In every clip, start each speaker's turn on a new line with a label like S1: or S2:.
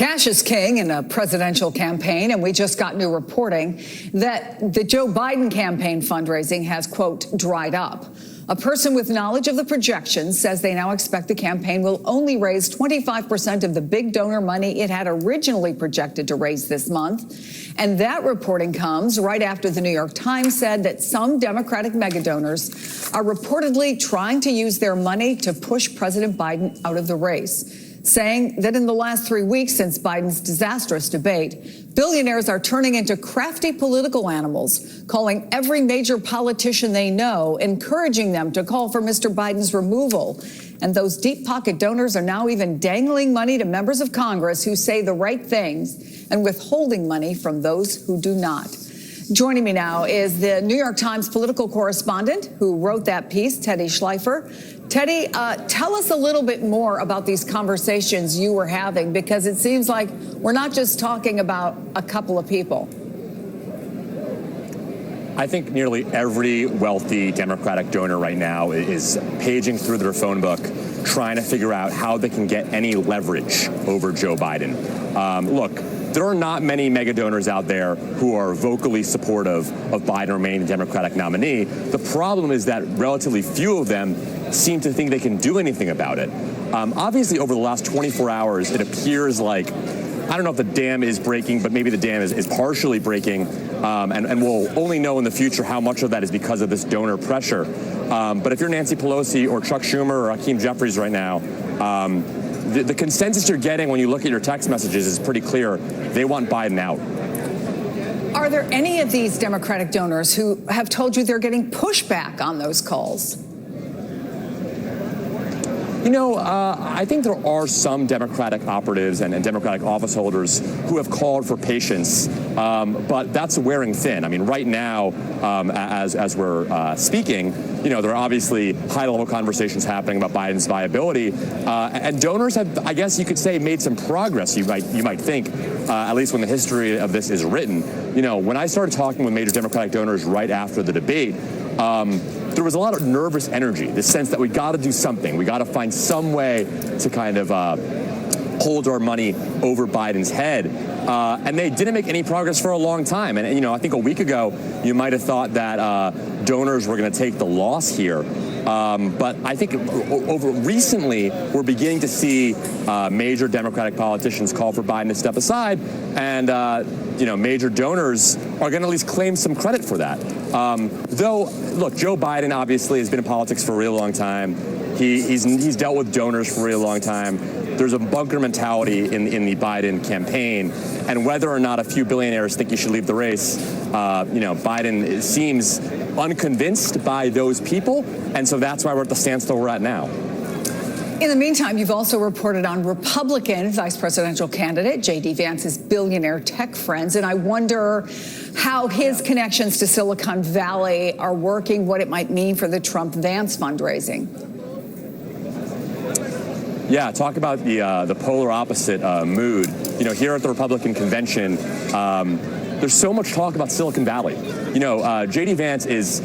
S1: Cash is king in a presidential campaign, and we just got new reporting that the Joe Biden campaign fundraising has, quote, dried up. A person with knowledge of the projections says they now expect the campaign will only raise 25% of the big donor money it had originally projected to raise this month. And that reporting comes right after the New York Times said that some Democratic megadonors are reportedly trying to use their money to push President Biden out of the race, saying that in the last 3 weeks since Biden's disastrous debate, billionaires are turning into crafty political animals, calling every major politician they know, encouraging them to call for Mr. Biden's removal. And those deep pocket donors are now even dangling money to members of Congress who say the right things and withholding money from those who do not. Joining me now is the New York Times political correspondent who wrote that piece, Teddy Schleifer. Teddy, tell us a little bit more about these conversations you were having, because it seems like we're not just talking about a couple of people.
S2: I think nearly every wealthy Democratic donor right now is paging through their phone book, trying to figure out how they can get any leverage over Joe Biden. Look, there are not many mega donors out there who are vocally supportive of Biden remaining the Democratic nominee. The problem is that relatively few of them seem to think they can do anything about it. Obviously, over the last 24 hours, it appears like, I don't know if the dam is breaking, but maybe the dam is partially breaking, and we'll only know in the future how much of that is because of this donor pressure. But if you're Nancy Pelosi or Chuck Schumer or Hakeem Jeffries right now, the consensus you're getting when you look at your text messages is pretty clear. They want Biden out.
S1: Are there any of these Democratic donors who have told you they're getting pushback on those calls?
S2: You know, I think there are some Democratic operatives and Democratic office holders who have called for patience, but that's wearing thin. I mean, right now, as we're speaking, you know, there are obviously high-level conversations happening about Biden's viability, and donors have, I guess you could say, made some progress. You might think, at least when the history of this is written. You know, when I started talking with major Democratic donors right after the debate, there was a lot of nervous energy, the sense that we got to do something. We got to find some way to kind of hold our money over Biden's head. And they didn't make any progress for a long time. And, you know, I think a week ago, you might have thought that donors were going to take the loss here. But I think over recently, we're beginning to see major Democratic politicians call for Biden to step aside. And, you know, major donors are going to at least claim some credit for that. Though, look, Joe Biden obviously has been in politics for a really long time. He's dealt with donors for a really long time. There's a bunker mentality in the Biden campaign. And whether or not a few billionaires think he should leave the race, you know, Biden seems unconvinced by those people. And so that's why we're at the standstill we're at now.
S1: In the meantime, you've also reported on Republican vice presidential candidate J.D. Vance's billionaire tech friends, and I wonder how his connections to Silicon Valley are working, what it might mean for the Trump-Vance fundraising.
S2: Yeah, talk about the polar opposite mood. You know, here at the Republican convention, there's so much talk about Silicon Valley. You know, J.D. Vance is,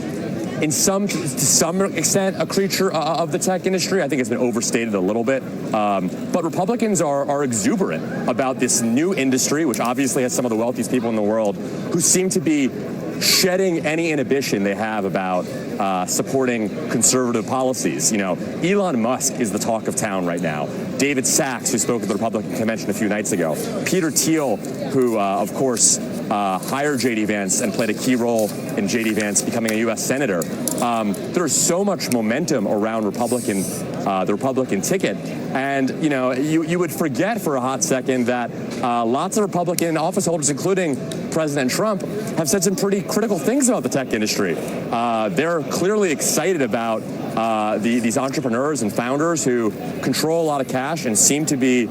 S2: to some extent, a creature of the tech industry. I think it's been overstated a little bit. But Republicans are exuberant about this new industry, which obviously has some of the wealthiest people in the world, who seem to be shedding any inhibition they have about supporting conservative policies. You know, Elon Musk is the talk of town right now. David Sachs, who spoke at the Republican convention a few nights ago. Peter Thiel, who, of course, hired J.D. Vance and played a key role in J.D. Vance becoming a U.S. senator. There's so much momentum around the Republican ticket. And, you know, you would forget for a hot second that lots of Republican office holders, including President Trump, have said some pretty critical things about the tech industry. They're clearly excited about these entrepreneurs and founders who control a lot of cash and seem to be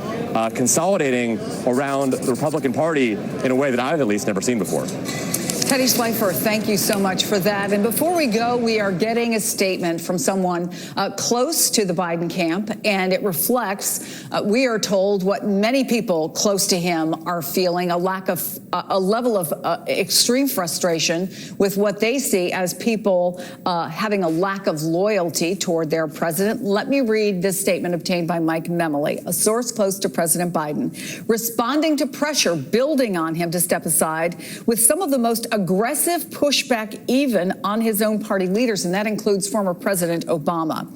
S2: consolidating around the Republican Party in a way that I've at least never seen before.
S1: Teddy Schleifer, thank you so much for that. And before we go, we are getting a statement from someone close to the Biden camp, and it reflects, we are told, what many people close to him are feeling, a level of extreme frustration with what they see as people having a lack of loyalty toward their president. Let me read this statement obtained by Mike Memoli, a source close to President Biden, responding to pressure building on him to step aside with some of the most aggressive pushback even on his own party leaders, and that includes former President Obama.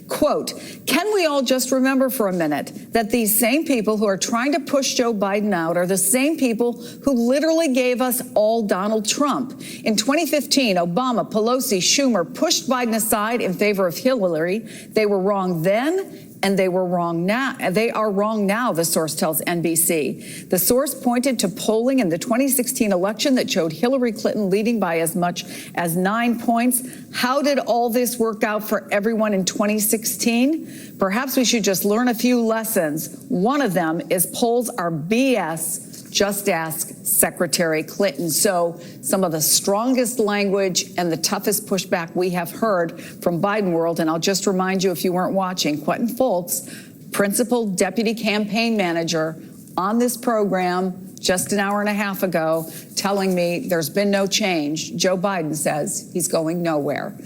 S1: Quote, can we all just remember for a minute that these same people who are trying to push Joe Biden out are the same people who literally gave us all Donald Trump. In 2015, Obama, Pelosi, Schumer pushed Biden aside in favor of Hillary. They were wrong then, and they were wrong now. They are wrong now, the source tells NBC. The source pointed to polling in the 2016 election that showed Hillary Clinton leading by as much as 9 points. How did all this work out for everyone in 2016? Perhaps we should just learn a few lessons. One of them is polls are BS. Just ask Secretary Clinton. So some of the strongest language and the toughest pushback we have heard from Biden world. And I'll just remind you, if you weren't watching, Quentin Fultz, principal deputy campaign manager on this program just an hour and a half ago, telling me there's been no change. Joe Biden says he's going nowhere.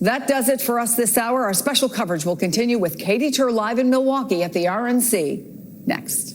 S1: That does it for us this hour. Our special coverage will continue with Katie Tur live in Milwaukee at the RNC next.